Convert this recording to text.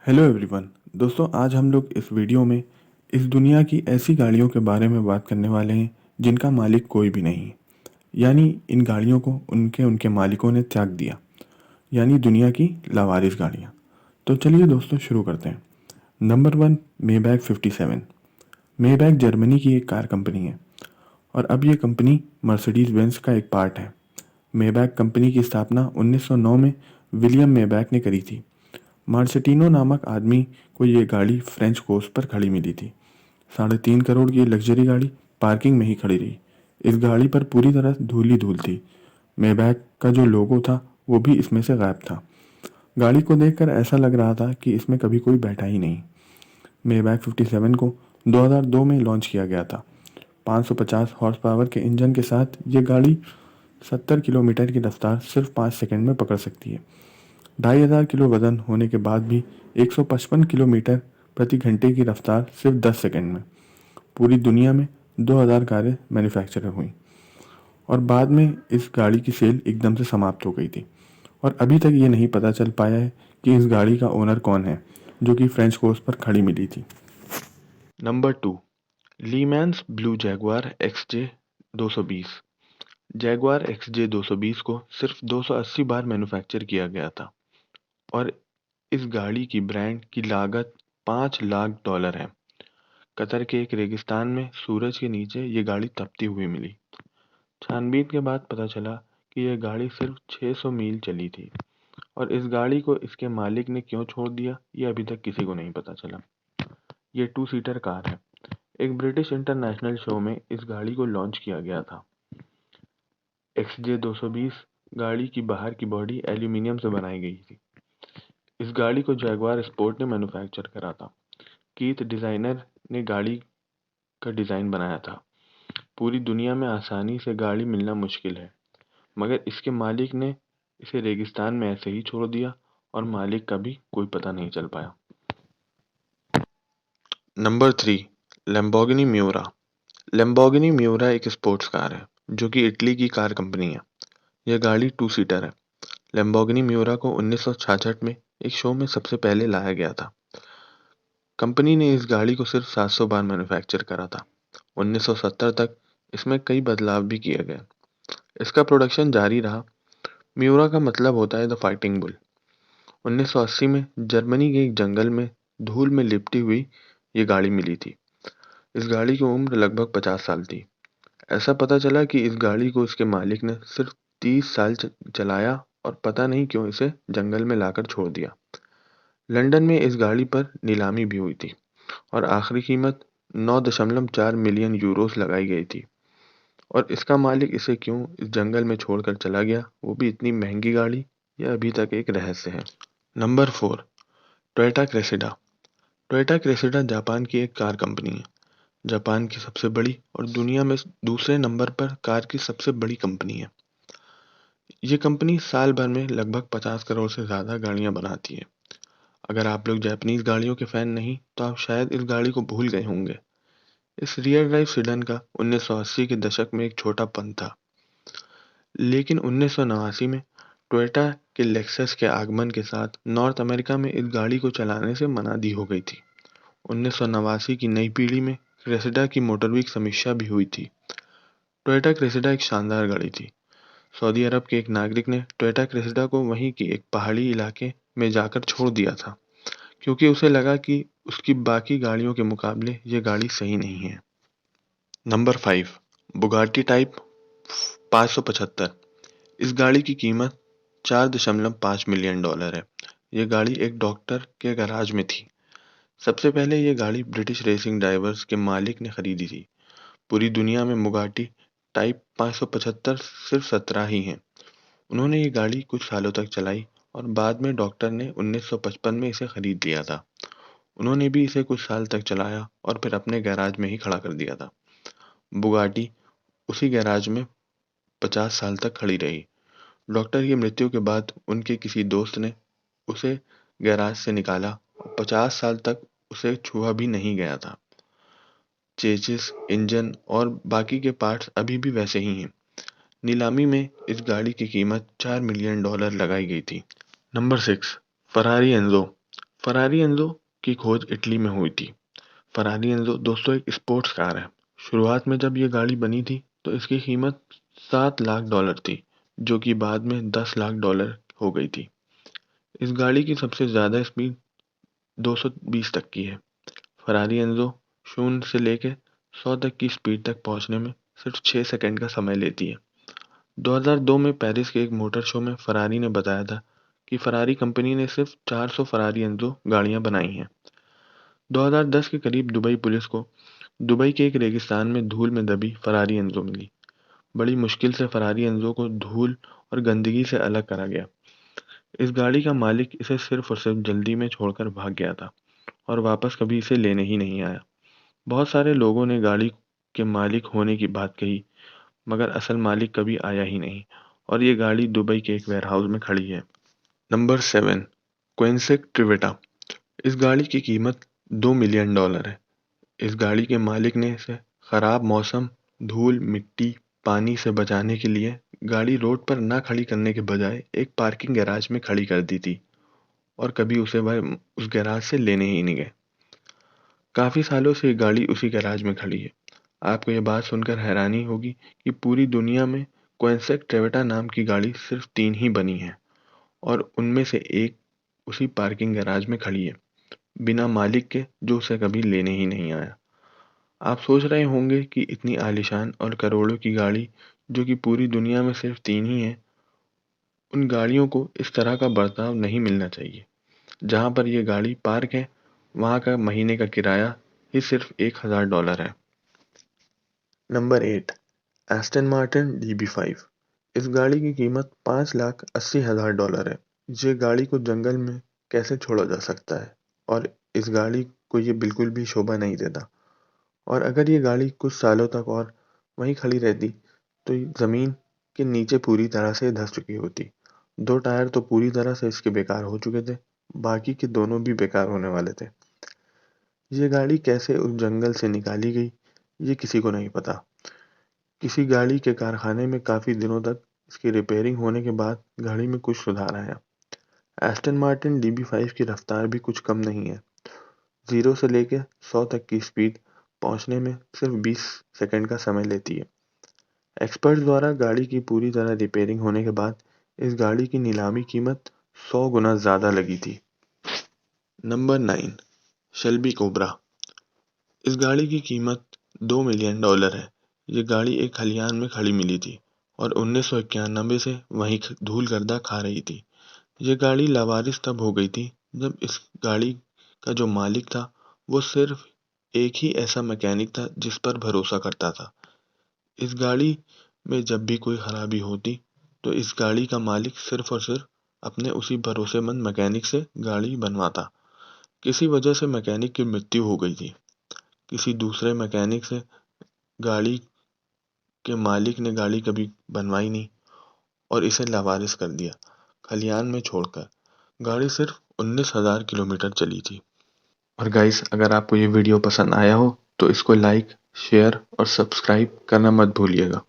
Hello everyone. दोस्तों, आज हम लोग इस वीडियो में इस दुनिया की ऐसी गाड़ियों के बारे में बात करने वाले हैं जिनका मालिक कोई भी नहीं है। यानी इन गाड़ियों को उनके उनके मालिकों ने त्याग दिया। यानी दुनिया की लावारिस गाड़ियाँ। तो चलिए दोस्तों, शुरू करते हैं। Number 1, Maybach 57। मेबैक जर्मनी की एक कार कंपनी है और अब ये कंपनी मर्सिडीज बेंज का एक पार्ट है। मेबैक कंपनी की स्थापना 1909 में विलियम मेबैक ने करी थी। मार्सेटिनो नामक आदमी को ये गाड़ी फ्रेंच कोस्ट पर खड़ी मिली थी। 3.5 करोड़ की लग्जरी गाड़ी पार्किंग में ही खड़ी रही। इस गाड़ी पर पूरी तरह धूल ही धूल थी। मेबैक का जो लोगो था वो भी इसमें से गायब था। गाड़ी को देखकर ऐसा लग रहा था कि इसमें कभी कोई बैठा ही नहीं। मेबैक 57 को 2002 में लॉन्च किया गया था। 550 हॉर्स पावर के इंजन के साथ ये गाड़ी 70 किलोमीटर की रफ्तार सिर्फ 5 सेकंड में पकड़ सकती है। 2,500 किलो वजन होने के बाद भी 155 किलोमीटर प्रति घंटे की रफ्तार सिर्फ 10 सेकंड में। पूरी दुनिया में 2,000 कारें मैन्युफैक्चर हुई और बाद में इस गाड़ी की सेल एकदम से समाप्त हो गई थी। और अभी तक ये नहीं पता चल पाया है कि इस गाड़ी का ओनर कौन है, जो कि फ्रेंच कोस्ट पर खड़ी मिली थी। Number 2, Le Mans blue Jaguar XJ 220। Jaguar XJ 220 को सिर्फ 280 बार मैन्युफैक्चर किया गया था और इस गाड़ी की ब्रांड की लागत $5 लाख है। कतर के एक रेगिस्तान में सूरज के नीचे ये गाड़ी तपती हुई मिली। छानबीन के बाद पता चला कि यह गाड़ी सिर्फ 600 मील चली थी और इस गाड़ी को इसके मालिक ने क्यों छोड़ दिया ये अभी तक किसी को नहीं पता चला। ये 2 सीटर कार है। एक ब्रिटिश इंटरनेशनल शो में इस गाड़ी को लॉन्च किया गया था। XJ 220 गाड़ी की बाहर की बॉडी एल्यूमिनियम से बनाई गई थी। इस गाड़ी को जैगवार स्पोर्ट ने मैन्युफैक्चर करा था। कीथ डिजाइनर ने गाड़ी का डिजाइन बनाया था। पूरी दुनिया में आसानी से गाड़ी मिलना मुश्किल है, मगर इसके मालिक ने इसे रेगिस्तान में ऐसे ही छोड़ दिया और मालिक का भी कोई पता नहीं चल पाया। Number 3, Lamborghini Miura. Lamborghini Miura एक स्पोर्ट्स कार है जो कि इटली की कार कंपनी है। यह गाड़ी 2 सीटर है। लैम्बोर्गिनी मियूरा को 1966 में एक शो में सबसे पहले लाया गया था। कंपनी ने इस गाड़ी को सिर्फ 700 बार मैन्युफैक्चर करा था। 1970 तक इसमें कई बदलाव भी किए गए। इसका प्रोडक्शन जारी रहा। मियूरा का मतलब होता है द फाइटिंग बुल। 1980 में जर्मनी के एक जंगल में धूल में लिपटी हुई ये गाड़ी मिली थी। इस गाड़ी की उम्र लगभग 50 साल थी। ऐसा पता चला कि इस गाड़ी को इसके मालिक ने सिर्फ 30 साल चलाया और पता नहीं क्यों इसे जंगल में लाकर छोड़ दिया। लंदन में इस गाड़ी पर नीलामी भी हुई थी और आखिरी कीमत 9.4 मिलियन यूरोस लगाई गई थी। और इसका मालिक इसे क्यों इस जंगल में छोड़कर चला गया, वो भी इतनी महंगी गाड़ी, यह अभी तक एक रहस्य है। Number 4, Toyota Cressida. Toyota Cressida Japan की एक कार कंपनी है। जापान की सबसे बड़ी और दुनिया में दूसरे नंबर पर कार की सबसे बड़ी कंपनी है। ये कंपनी साल भर में लगभग 50 करोड़ से ज़्यादा गाड़ियां बनाती है। अगर आप लोग जापानीज गाड़ियों के फैन नहीं तो आप शायद इस गाड़ी को भूल गए होंगे। इस रियर ड्राइव सीडन का 1980 के दशक में एक छोटापन था, लेकिन 1989 में टोयोटा के लेक्सस के आगमन के साथ नॉर्थ अमेरिका में इस गाड़ी को चलाने से मनाही हो गई थी। 1989 की नई पीढ़ी में क्रेसिडा की मोटरवीक समीक्षा भी हुई थी। टोयोटा क्रेसिडा एक शानदार गाड़ी थी। सऊदी अरब के एक नागरिक ने टोयोटा क्रेसिडा को वहीं की एक पहाड़ी इलाके में जाकर छोड़ दिया था, क्योंकि उसे लगा कि उसकी बाकी गाड़ियों के मुकाबले ये गाड़ी सही नहीं है। Number 5, Bugatti type 575। इस गाड़ी की कीमत $4.5 मिलियन है। यह गाड़ी एक डॉक्टर के गैराज में थी। सबसे पहले ये गाड़ी ब्रिटिश रेसिंग ड्राइवर्स के मालिक ने खरीदी थी। पूरी दुनिया में बुगाटी टाइप 575 सिर्फ 17 ही हैं। उन्होंने ये गाड़ी कुछ सालों तक चलाई और बाद में डॉक्टर ने 1955 में इसे खरीद लिया था। उन्होंने भी इसे कुछ साल तक चलाया और फिर अपने गैराज में ही खड़ा कर दिया था। बुगाटी उसी गैराज में 50 साल तक खड़ी रही। डॉक्टर की मृत्यु के बाद उनके किसी दोस्त ने उसे गैराज से निकाला और 50 साल तक उसे छुआ भी नहीं गया था। चेसिस, इंजन और बाकी के पार्ट्स अभी भी वैसे ही हैं। नीलामी में इस गाड़ी की कीमत $4 मिलियन लगाई गई थी। Number 6, Ferrari Enzo. Ferrari Enzo की खोज इटली में हुई थी। फरारी एंजो दोस्तों एक स्पोर्ट्स कार है। शुरुआत में जब ये गाड़ी बनी थी तो इसकी कीमत $7 लाख थी, जो कि बाद में $10 लाख हो गई थी। इस गाड़ी की सबसे ज़्यादा स्पीड 220 तक की है। फरारी एंजो 0 से लेकर 100 तक की स्पीड तक पहुंचने में सिर्फ 6 सेकंड का समय लेती है। 2002 में पेरिस के एक मोटर शो में फरारी ने बताया था कि फरारी कंपनी ने सिर्फ 400 फरारी एंजो गाड़ियां बनाई हैं। 2010 के करीब दुबई पुलिस को दुबई के एक रेगिस्तान में धूल में दबी फरारी एंजो मिली। बड़ी मुश्किल से फरारी एंजो को धूल और गंदगी से अलग करा गया। इस गाड़ी का मालिक इसे सिर्फ और सिर्फ जल्दी में छोड़कर भाग गया था और वापस कभी इसे लेने ही नहीं आया। बहुत सारे लोगों ने गाड़ी के मालिक होने की बात कही, मगर असल मालिक कभी आया ही नहीं और ये गाड़ी दुबई के एक वेयरहाउस में खड़ी है। नंबर 7, कोइनसेक ट्रिवेटा। इस गाड़ी की कीमत $2 मिलियन है। इस गाड़ी के मालिक ने इसे खराब मौसम, धूल, मिट्टी, पानी से बचाने के लिए गाड़ी रोड पर ना खड़ी करने के बजाय एक पार्किंग गैराज में खड़ी कर दी थी और कभी उसे वह उस गैराज से लेने ही नहीं गए। काफ़ी सालों से ये गाड़ी उसी गैराज में खड़ी है। आपको ये बात सुनकर हैरानी होगी कि पूरी दुनिया में कोएनसेक ट्रेवेटा नाम की गाड़ी सिर्फ 3 ही बनी है और उनमें से एक उसी पार्किंग गैराज में खड़ी है, बिना मालिक के, जो उसे कभी लेने ही नहीं आया। आप सोच रहे होंगे कि इतनी आलीशान और करोड़ों की गाड़ी, जो कि पूरी दुनिया में सिर्फ 3 ही है, उन गाड़ियों को इस तरह का बर्ताव नहीं मिलना चाहिए। जहाँ पर ये गाड़ी पार्क है, वहाँ का महीने का किराया ही सिर्फ $1000 है। Number 8, Aston Martin DB5। इस गाड़ी की कीमत $5,80,000 है। ये गाड़ी को जंगल में कैसे छोड़ा जा सकता है और इस गाड़ी को ये बिल्कुल भी शोभा नहीं देता। और अगर ये गाड़ी कुछ सालों तक और वहीं खड़ी रहती तो ये ज़मीन के नीचे पूरी तरह से धंस चुकी होती। 2 टायर तो पूरी तरह से इसके बेकार हो चुके थे, बाकी के दोनों भी बेकार होने वाले थे। ये गाड़ी कैसे उस जंगल से निकाली गई, ये किसी को नहीं पता। किसी गाड़ी के कारखाने में काफ़ी दिनों तक इसकी रिपेयरिंग होने के बाद गाड़ी में कुछ सुधार आया। एस्टन मार्टिन DB5 की रफ्तार भी कुछ कम नहीं है। 0 से लेकर 100 तक की स्पीड पहुंचने में सिर्फ 20 सेकंड का समय लेती है। एक्सपर्ट्स द्वारा गाड़ी की पूरी तरह रिपेयरिंग होने के बाद इस गाड़ी की नीलामी कीमत 100 गुना ज़्यादा लगी थी। Number 9, Shelby cobra. इस गाड़ी की कीमत $2 मिलियन है। ये गाड़ी एक खलिहान में खड़ी मिली थी और 1991 से वहीं धूल गर्दा खा रही थी। ये गाड़ी लावारिस तब हो गई थी जब इस गाड़ी का जो मालिक था वो सिर्फ एक ही ऐसा मैकेनिक था जिस पर भरोसा करता था। इस गाड़ी में जब भी कोई खराबी होती तो इस गाड़ी का मालिक सिर्फ और सिर्फ अपने उसी भरोसेमंद मैकेनिक से गाड़ी बनवाता। किसी वजह से मैकेनिक की मृत्यु हो गई थी। किसी दूसरे मैकेनिक से गाड़ी के मालिक ने गाड़ी कभी बनवाई नहीं और इसे लावारिस कर दिया, खलिहान में छोड़कर। गाड़ी सिर्फ 19,000 किलोमीटर चली थी। और गाइस, अगर आपको ये वीडियो पसंद आया हो तो इसको लाइक, शेयर और सब्सक्राइब करना मत भूलिएगा।